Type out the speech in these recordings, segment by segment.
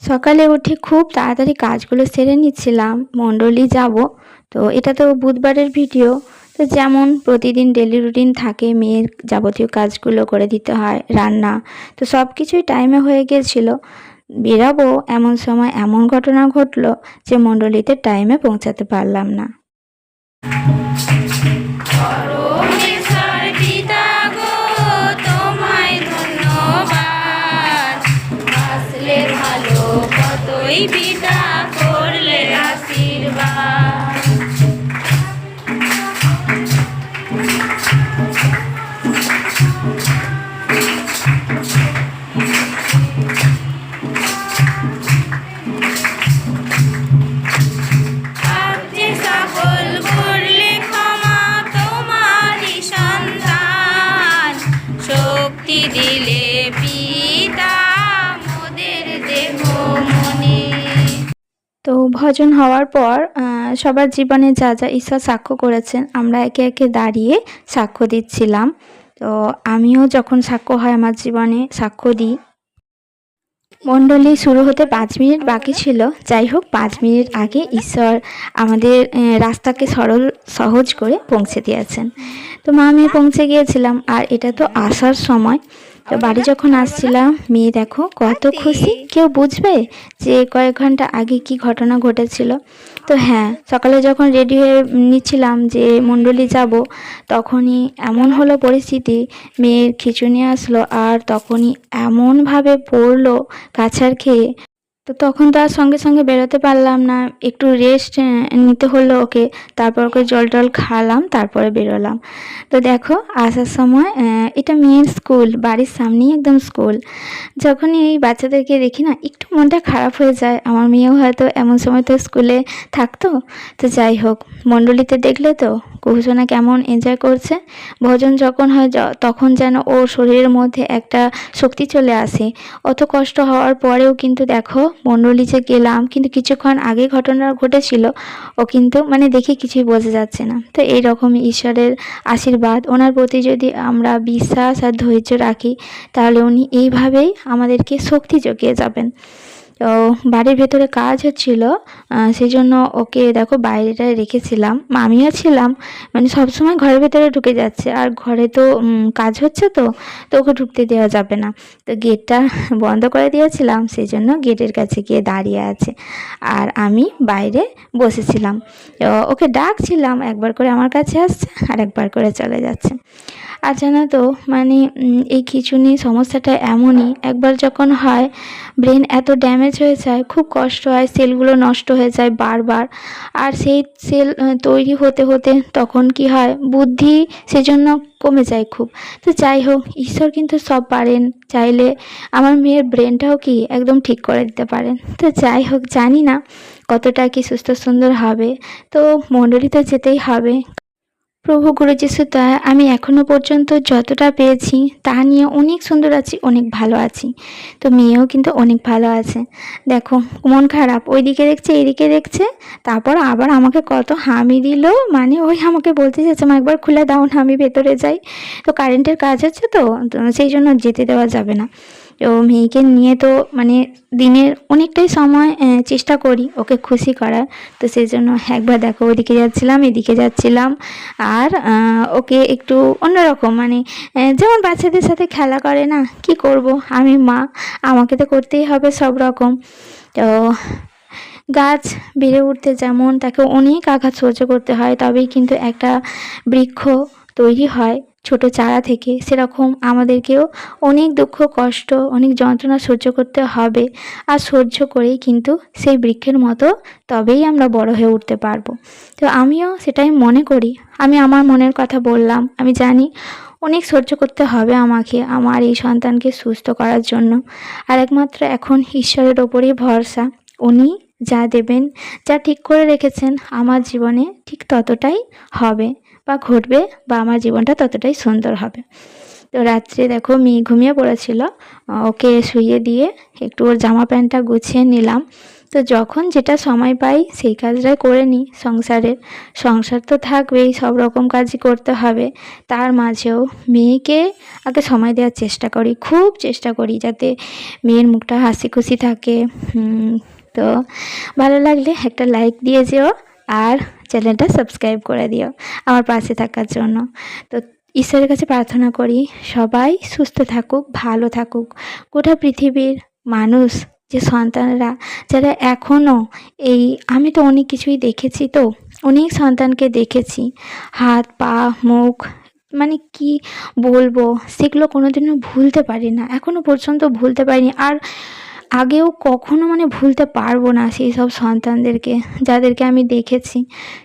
সকালে উঠে খুব তাড়াতাড়ি কাজগুলো সেরে নিচ্ছিলাম, মণ্ডলী যাব। তো এটা তো বুধবারের ভিডিও। তো যেমন প্রতিদিন ডেলি রুটিন থাকে, মেয়ের যাবতীয় কাজগুলো করে দিতে হয়, রান্না। তো সব কিছুই টাইমে হয়ে গিয়েছিল। বেরাবো এমন সময় এমন ঘটনা ঘটলো যে মণ্ডলীতে টাইমে পৌঁছাতে পারলাম না। পরমেশ্বর পিতা গো, তোমায় ধন্যবাদ। আসলে ভালো কতই পিতা করলে আশীর্বাদ। পাপ যে সকল করলে ক্ষমা, তোমারই সন্তান। শক্তি দিলে পিতা মোদের দেহ মনে। তো ভজন হওয়ার পর সবার জীবনে যা যা ঈশ্বর সাক্ষ্য করেছেন আমরা একে একে দাঁড়িয়ে সাক্ষ্য দিচ্ছিলাম। তো আমিও যখন সাক্ষ্য হয় আমার জীবনে সাক্ষ্য দিই। মণ্ডলী শুরু হতে 5 মিনিট বাকি ছিল। যাই হোক, 5 মিনিট আগে ঈশ্বর আমাদের রাস্তাকে সহজ করে পৌঁছে দিয়েছেন। তো মা আমি পৌঁছে গিয়েছিলাম, আর এটা তো আসার সময়। তো বাড়ি যখন আসছিলাম, মেয়ে দেখো কত খুশি। কেউ বুঝবে যে কয়েক ঘন্টা আগে কি ঘটনা ঘটেছিল। তো হ্যাঁ, সকালে যখন রেডি হয়ে নিচ্ছিলাম যে মণ্ডলী যাব, তখনই এমন হলো পরিস্থিতি, মেয়ের খিঁচুনি আসলো আর তখনই এমনভাবে পড়লো কাছাড় খেয়ে। তো তখন তো আর সঙ্গে সঙ্গে বেরোতে পারলাম না, একটু রেস্ট নিতে হলো ওকে। তারপর ওকে জল টল খাওয়ালাম, তারপরে বেরোলাম। তো দেখো আসার সময় এটা মেয়ের স্কুল, বাড়ির সামনেই একদম স্কুল। যখনই এই বাচ্চাদেরকে দেখি না, একটু মনটা খারাপ হয়ে যায়। আমার মেয়েও হয়তো এমন সময় তো স্কুলে থাকতো। তো যাই হোক, মণ্ডলীতে দেখলে তো কুহুসোনা কেমন এনজয় করছে। ভজন যখন হয় তখন যেন ওর শরীরের মধ্যে একটা শক্তি চলে আসে। অত কষ্ট হওয়ার পরেও কিন্তু দেখো মণ্ডলী যে গেলাম, কিন্তু কিছুক্ষণ আগে ঘটনা ঘটেছিল, ও কিন্তু মানে দেখে কিছুই বোঝা যাচ্ছে না। তো এইরকমই ঈশ্বরের আশীর্বাদ, ওনার প্রতি যদি আমরা বিশ্বাস আর ধৈর্য রাখি, তাহলে উনি এইভাবেই আমাদেরকে শক্তি জুগিয়ে যাবেন। তো বাড়ির ভেতরে কাজ হচ্ছিল, সেই জন্য ওকে দেখো বাইরেটায় রেখেছিলাম। আমিও ছিলাম, মানে সবসময় ঘরের ভেতরে ঢুকে যাচ্ছে, আর ঘরে তো কাজ হচ্ছে, তো তো ওকে ঢুকতে দেওয়া যাবে না। তো গেটটা বন্ধ করে দিয়েছিলাম, সেই জন্য গেটের কাছে গিয়ে দাঁড়িয়ে আছে, আর আমি বাইরে বসেছিলাম। তো ওকে ডাকছিলাম, একবার করে আমার কাছে আসছে আর একবার করে চলে যাচ্ছে। আর জানো তো মানে এই খিঁচুনি সমস্যাটা এমনই, একবার যখন হয় ব্রেন এত ড্যামেজ হয়ে যায়, খুব কষ্ট হয়, সেলগুলো নষ্ট হয়ে যায় বারবার। আর সেই সেল তৈরি হতে হতে তখন কি হয়, বুদ্ধি সেজন্য কমে যায় খুব। তো যাই হোক, ঈশ্বর কিন্তু সব পারেন, চাইলে আমার মেয়ের ব্রেনটাও কি একদম ঠিক করে দিতে পারেন। তো যাই হোক, জানি না কতটা কি সুস্থ সুন্দর হবে। তো মণ্ডলী তো যেতেই হবে। প্রভু গুরু যিশুর দয়ায় আমি এখনো পর্যন্ত যতটা পেয়েছি তা নিয়ে অনেক সুন্দর আছি, অনেক ভালো আছি। তো মেয়েও কিন্তু অনেক ভালো আছে। দেখো মন খারাপ, ওইদিকে দেখছে এইদিকে দেখছে, তারপর আবার আমাকে কত হামি দিল। মানে ওই আমাকে বলতে চাচ্ছে, মা একবার খুলে দাও না, আমি ভেতরে যাই। তো কারেন্টের কাজ হচ্ছে, তো সেই জন্য যেতে দেওয়া যাবে না। তো মেয়েকে নিয়ে তো মানে দিনের অনেকটাই সময় চেষ্টা করি ওকে খুশি করার। তো সেই জন্য একবার দেখো ওইদিকে যাচ্ছিলাম, এদিকে যাচ্ছিলাম, আর ওকে একটু অন্যরকম মানে যেমন বাচ্চাদের সাথে খেলা করে না, কি করব, আমি মা, আমাকে তো করতেই হবে সব রকম। তো গাছ বেড়ে উঠতে যেমন তাকে অনেক আঘাত সহ্য করতে হয়, তবেই কিন্তু একটা বৃক্ষ তৈরি হয় ছোট চারা থেকে, সেরকম আমাদেরকেও অনেক দুঃখ কষ্ট অনেক যন্ত্রণা সহ্য করতে হবে। আর সহ্য করেই কিন্তু সেই বৃক্ষের মতো তবেই আমরা বড় হয়ে উঠতে পারবো। তো আমিও সেটাই মনে করি। আমি আমার মনের কথা বললাম, আমি জানি অনেক সহ্য করতে হবে আমাকে আমার এই সন্তানকে সুস্থ করার জন্য। আর একমাত্র এখন ঈশ্বরের ওপরই ভরসা। উনি যা দেবেন, যা ঠিক করে রেখেছেন আমার জীবনে, ঠিক ততটাই হবে বা ঘটবে, বা আমার জীবনটা ততটাই সুন্দর হবে। তো রাত্রে দেখো মেয়ে ঘুমিয়ে পড়েছিল, ওকে শুইয়ে দিয়ে একটু ওর জামা প্যান্টটা গুছিয়ে নিলাম। তো যখন যেটা সময় পাই সেই কাজটাই করে নিই। সংসার তো থাকবেই, সব রকম কাজই করতে হবে। তার মাঝেও মেয়েকে আগে সময় দেওয়ার চেষ্টা করি, খুব চেষ্টা করি যাতে মেয়ের মুখটা হাসি খুশি থাকে। তো ভালো লাগলে একটা লাইক দিয়ে যেও আর চ্যানেলটা সাবস্ক্রাইব করে দিও আমার পাশে থাকার জন্য। তো ঈশ্বরের কাছে প্রার্থনা করি সবাই সুস্থ থাকুক, ভালো থাকুক। গোটা পৃথিবীর মানুষ, যে সন্তানরা যারা এখনও আমি তো অনেক কিছুই দেখেছি, তো অনেক সন্তানকে দেখেছি হাত পা মুখ, মানে কি বলবো, সেগুলো কোনোদিনও ভুলতে পারি না, এখনও পর্যন্ত ভুলতে পারিনি। আর আগেও কখনো ভুলতে পারবো না সেই সব সন্তানদেরকে যাদেরকে আমি দেখেছি।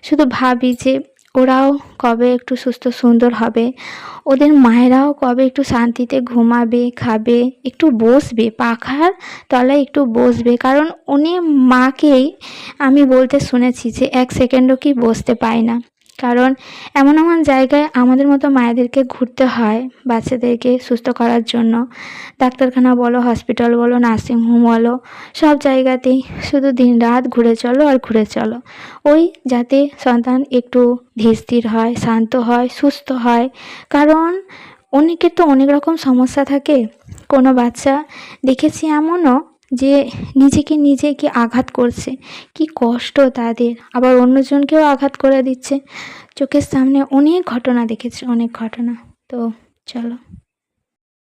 শুধু ভাবি যে ওরাও কবে একটু সুস্থ সুন্দর হবে, ওদের মায়েরাও কবে একটু শান্তিতে ঘুমাবে, খাবে, একটু বসবে, পাখার তলায় একটু বসবে। কারণ উনি মাকেই আমি বলতে শুনেছি যে 1 সেকেন্ডও কি বসতে পায় না। কারণ এমন এমন জায়গায় আমাদের মতো মায়েদেরকে ঘুরতে হয় বাচ্চাদেরকে সুস্থ করার জন্য। ডাক্তারখানা বলো, হসপিটাল বলো, নার্সিংহোম বলো, সব জায়গাতেই শুধু দিনরাত ঘুরে চলো আর ঘুরে চলো। ওই যাতে সন্তান একটু ধীর স্থির হয়, শান্ত হয়, সুস্থ হয়। কারণ অনেকের তো অনেক রকম সমস্যা থাকে। কোনো বাচ্চা দেখেছি এমনও যে নিজে কি আঘাত করছে, কি কষ্ট তাদের, আবার অন্যজনকেও আঘাত করে দিচ্ছে। চোখের সামনে অনেক ঘটনা দেখেছি, অনেক ঘটনা। তো চলো।